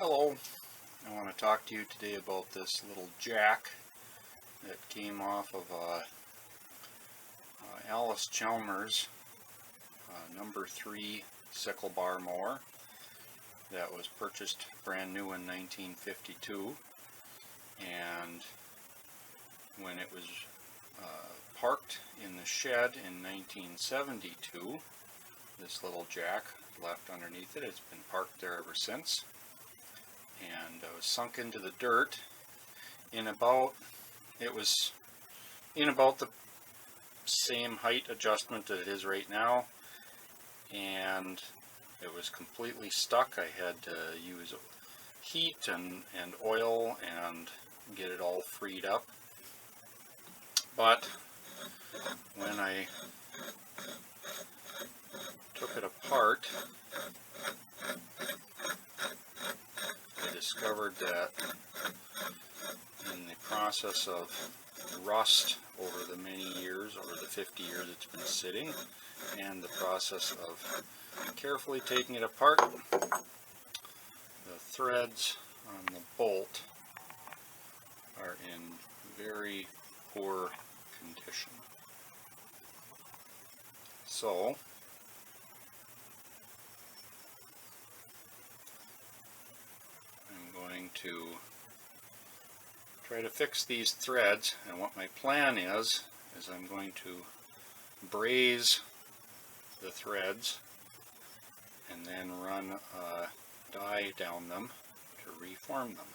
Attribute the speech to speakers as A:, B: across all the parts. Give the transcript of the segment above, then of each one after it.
A: Hello, I want to talk to you today about this little jack that came off of a Allis Chalmers number 3 sickle bar mower that was purchased brand new in 1952, and when it was parked in the shed in 1972, this little jack left underneath it. It's been parked there ever since, and was sunk into the dirt it was in about the same height adjustment that it is right now, and it was completely stuck. I had to use heat and oil and get it all freed up. But when I took it apart, I discovered that in the process of rust over the many years, over the 50 years it's been sitting, and the process of carefully taking it apart, the threads on the bolt are in very poor condition. So I'm going to try to fix these threads, and what my plan is I'm going to braze the threads and then run a dye down them to reform them.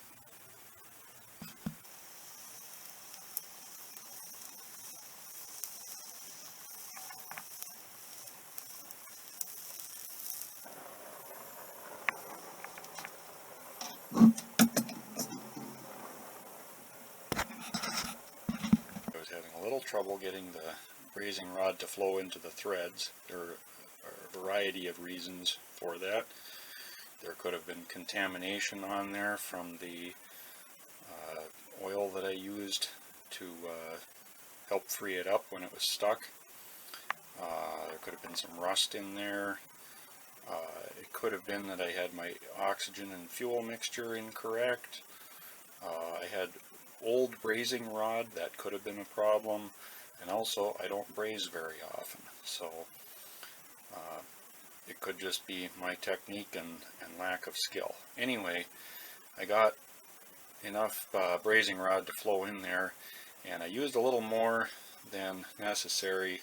A: I was having a little trouble getting the brazing rod to flow into the threads. There are a variety of reasons for that. There could have been contamination on there from the oil that I used to help free it up when it was stuck. There could have been some rust in there. It could have been that I had my oxygen and fuel mixture incorrect. I had old brazing rod, that could have been a problem, and also I don't braze very often, so it could just be my technique and lack of skill. Anyway, I got enough brazing rod to flow in there, and I used a little more than necessary,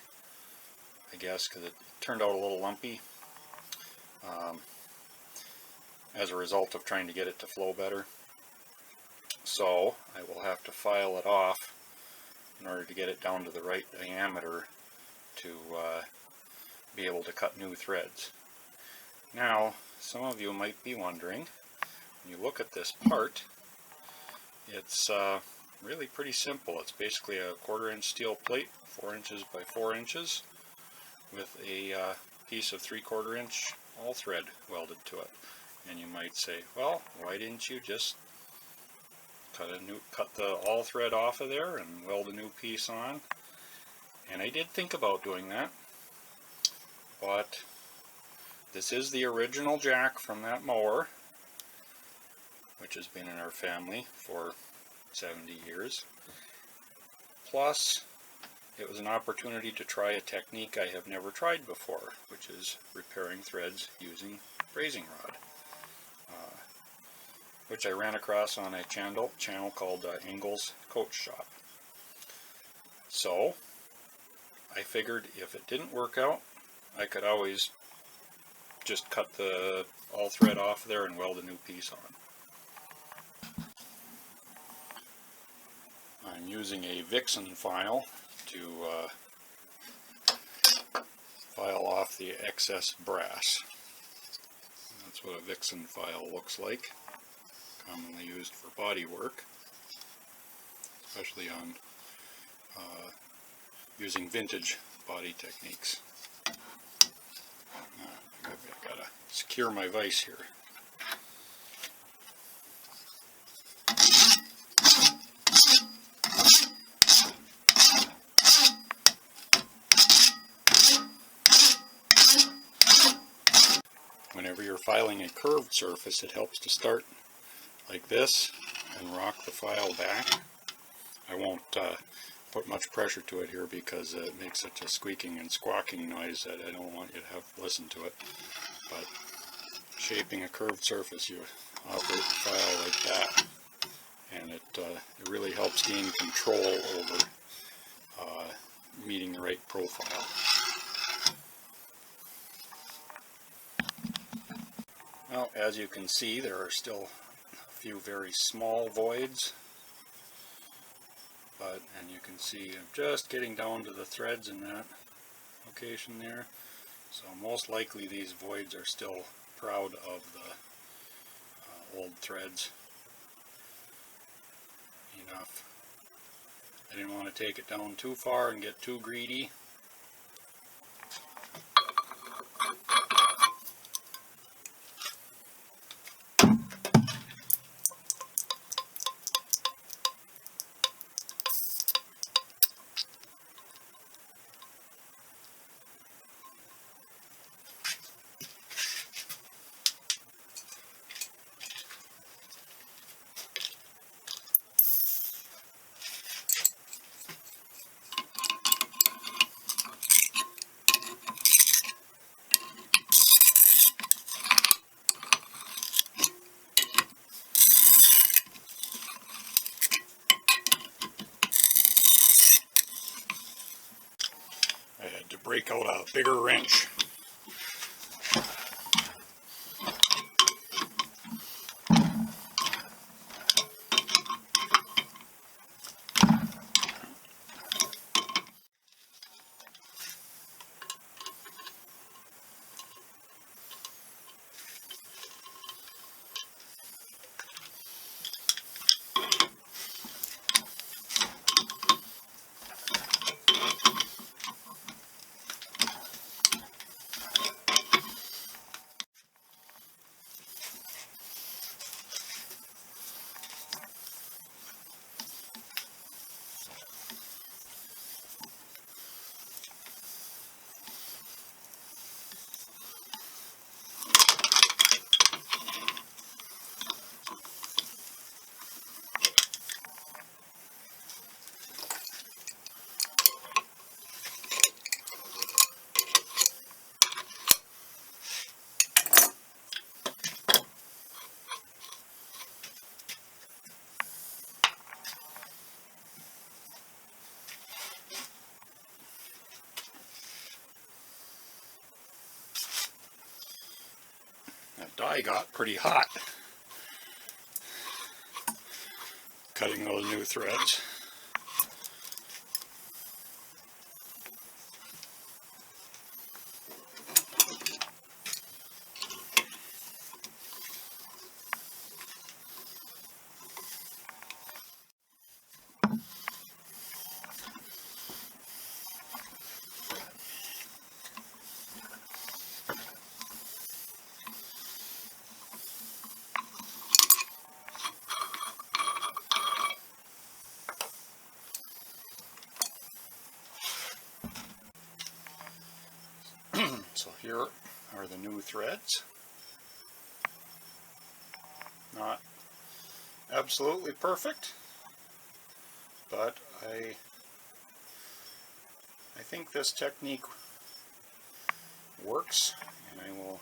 A: I guess, because it turned out a little lumpy as a result of trying to get it to flow better. So I will have to file it off in order to get it down to the right diameter to be able to cut new threads. Now, some of you might be wondering, when you look at this part, it's really pretty simple. It's basically a 1/4 inch steel plate, 4 inches by 4 inches, with a piece of 3/4 inch all thread welded to it. And you might say, well, why didn't you just cut the all thread off of there and weld a new piece on? And I did think about doing that, but this is the original jack from that mower, which has been in our family for 70 years. Plus, it was an opportunity to try a technique I have never tried before, which is repairing threads using brazing rod, which I ran across on a channel called Engel's Coach Shop. So I figured if it didn't work out, I could always just cut the all thread off there and weld a new piece on. I'm using a Vixen file to file off the excess brass. That's what a Vixen file looks like, commonly used for body work, especially on using vintage body techniques. I've got to secure my vise here. Whenever you're filing a curved surface, it helps to start like this and rock the file back. I won't put much pressure to it here because it makes such a squeaking and squawking noise that I don't want you to have to listen to it. But shaping a curved surface, you operate the file like that, and it really helps gain control over meeting the right profile. Well, as you can see, there are still a few very small voids, and you can see I'm just getting down to the threads in that location there. So most likely these voids are still proud of the old threads enough. I didn't want to take it down too far and get too greedy. I had to break out a bigger wrench. That die got pretty hot cutting those new threads. So here are the new threads. Not absolutely perfect, but I think this technique works, and I will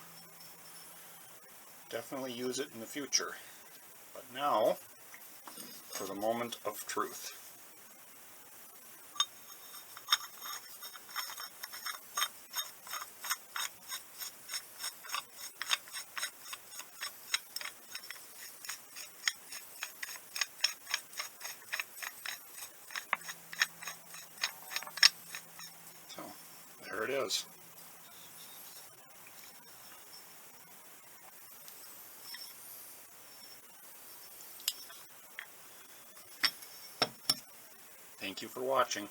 A: definitely use it in the future. But now, for the moment of truth. So, there it is. Thank you for watching.